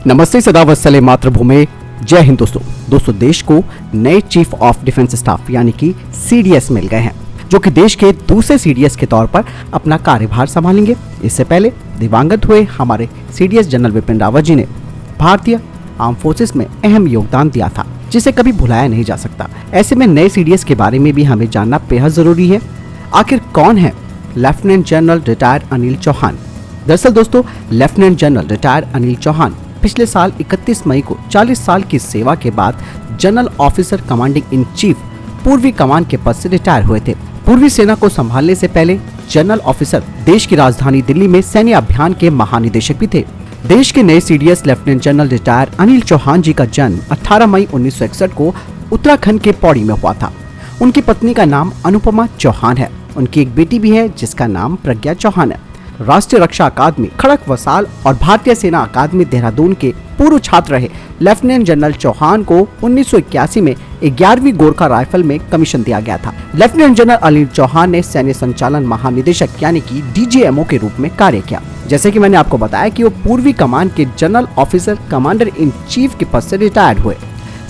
नमस्ते, सदा वत्सले मातृभूमि। जय हिंद दोस्तों देश को नए चीफ ऑफ डिफेंस स्टाफ यानी कि सीडीएस मिल गए हैं, जो कि देश के दूसरे सीडीएस के तौर पर अपना कार्यभार संभालेंगे। इससे पहले दिवंगत हुए हमारे सीडीएस जनरल विपिन रावत जी ने भारतीय आर्म फोर्सेस में अहम योगदान दिया था, जिसे कभी भुलाया नहीं जा सकता। ऐसे में नए सीडीएस के बारे में भी हमें जानना बेहद जरूरी है। आखिर कौन है lieutenant general retired Anil Chauhan? दरअसल दोस्तों, lieutenant general retired Anil Chauhan पिछले साल 31 मई को 40 साल की सेवा के बाद general officer commanding in chief पूर्वी कमान के पद से रिटायर हुए थे। पूर्वी सेना को संभालने से पहले जनरल ऑफिसर देश की राजधानी दिल्ली में सैन्य अभियान के महानिदेशक भी थे। देश के नए CDS lieutenant general retired Anil Chauhan ji का जन्म 18 मई 1961 को उत्तराखंड के पौड़ी में हुआ था। उनकी पत्नी का नाम अनुपमा चौहान है। उनकी एक बेटी भी है जिसका नाम प्रज्ञा चौहान है। राष्ट्रीय रक्षा अकादमी खड़क वसाल और भारतीय सेना अकादमी देहरादून के पूर्व छात्र रहे लेफ्टिनेंट जनरल चौहान को 1981 में 11वीं गोरखा राइफल में कमीशन दिया गया था। लेफ्टिनेंट जनरल अनिल चौहान ने सैन्य संचालन महानिदेशक यानी कि डीजीएमओ के रूप में कार्य किया। जैसे कि मैंने आपको बताया कि वो पूर्वी कमान के general officer commander in chief के पद से रिटायर्ड हुए।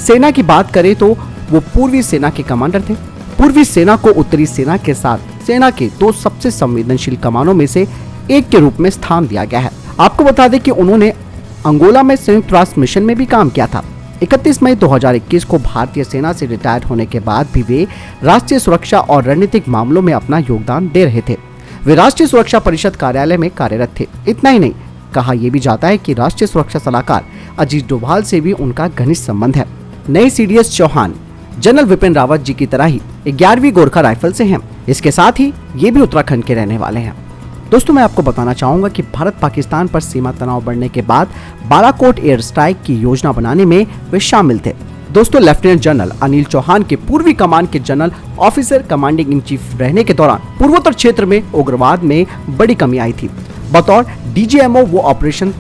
सेना की बात करें तो वो पूर्वी सेना के कमांडर थे। पूर्वी सेना को उत्तरी सेना के साथ सेना के दो सबसे संवेदनशील कमानों में से एक के रूप में स्थान दिया गया है। आपको बता दें कि उन्होंने अंगोला में संयुक्त राष्ट्र मिशन में भी काम किया था। 31 मई 2021 को भारतीय सेना से रिटायर होने के बाद भी वे राष्ट्रीय सुरक्षा और रणनीतिक मामलों में अपना योगदान दे रहे थे। वे राष्ट्रीय सुरक्षा परिषद कार्यालय में कार्यरत थे। इतना ही नहीं, कहा यह भी जाता है कि राष्ट्रीय सुरक्षा सलाहकार अजीत डोभाल से भी उनका घनिष्ठ संबंध है। नए सीडीएस चौहान जनरल विपिन रावत जी की तरह ही 11वीं गोरखा राइफल से हैं। इसके साथ ही ये भी उत्तराखंड के रहने वाले हैं। दोस्तों, मैं आपको बताना चाहूंगा कि भारत पाकिस्तान पर सीमा तनाव बढ़ने के बाद बालाकोट एयर स्ट्राइक की योजना बनाने में वे शामिल थे। दोस्तों, लेफ्टिनेंट जनरल अनिल चौहान के पूर्वी कमान के general officer commanding in chief रहने के दौरान पूर्वोत्तर क्षेत्र में उग्रवाद में बड़ी कमी आई थी। बतौर डीजीएमओ वो ऑपरेशन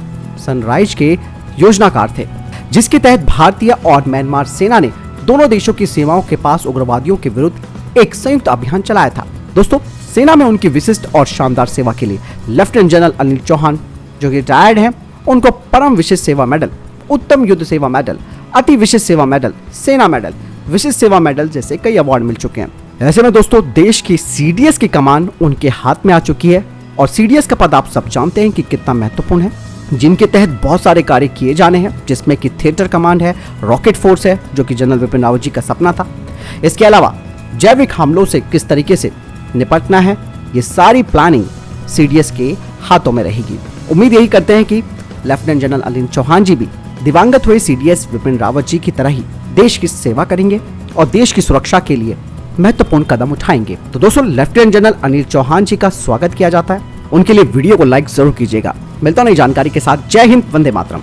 सनराइज के योजनाकार थे, जिसके तहत भारतीय और म्यांमार सेना ने दोनों देशों की सीमाओं के पास उग्रवादियों के विरुद्ध एक संयुक्त अभियान चलाया था। दोस्तों, सेना में उनकी विशिष्ट और शानदार सेवा के लिए लेफ्टिनेंट जनरल अनिल चौहान, जो कि रिटायर्ड हैं, उनको परम विशिष्ट सेवा मेडल, उत्तम युद्ध सेवा मेडल, अति विशिष्ट सेवा मेडल, सेना मेडल, विशिष्ट सेवा मेडल जैसे कई अवार्ड मिल चुके हैं। ऐसे में दोस्तों, देश की सीडीएस की कमान उनके हाथ में आ चुकी है। और सीडीएस का पद आप सब जानते हैं कि कितना महत्वपूर्ण है, जिनके तहत बहुत सारे कार्य किए जाने हैं, जिसमें कि थिएटर कमांड है, रॉकेट फोर्स है, जो कि जनरल विपिन रावत जी का सपना था। इसके अलावा जैविक हमलों से किस तरीके से निपटना है, ये सारी प्लानिंग सीडीएस के हाथों में रहेगी। उम्मीद यही करते हैं कि लेफ्टिनेंट जनरल अनिल चौहान जी भी दिवंगत हुए सीडीएस विपिन रावत जी की तरह ही देश की सेवा करेंगे और देश की सुरक्षा के लिए महत्वपूर्ण कदम उठाएंगे। तो दोस्तों, लेफ्टिनेंट जनरल अनिल चौहान जी का स्वागत किया जाता है। उनके लिए वीडियो को लाइक जरूर कीजिएगा। मिलता नई जानकारी के साथ। जय हिंद, वंदे मातरम।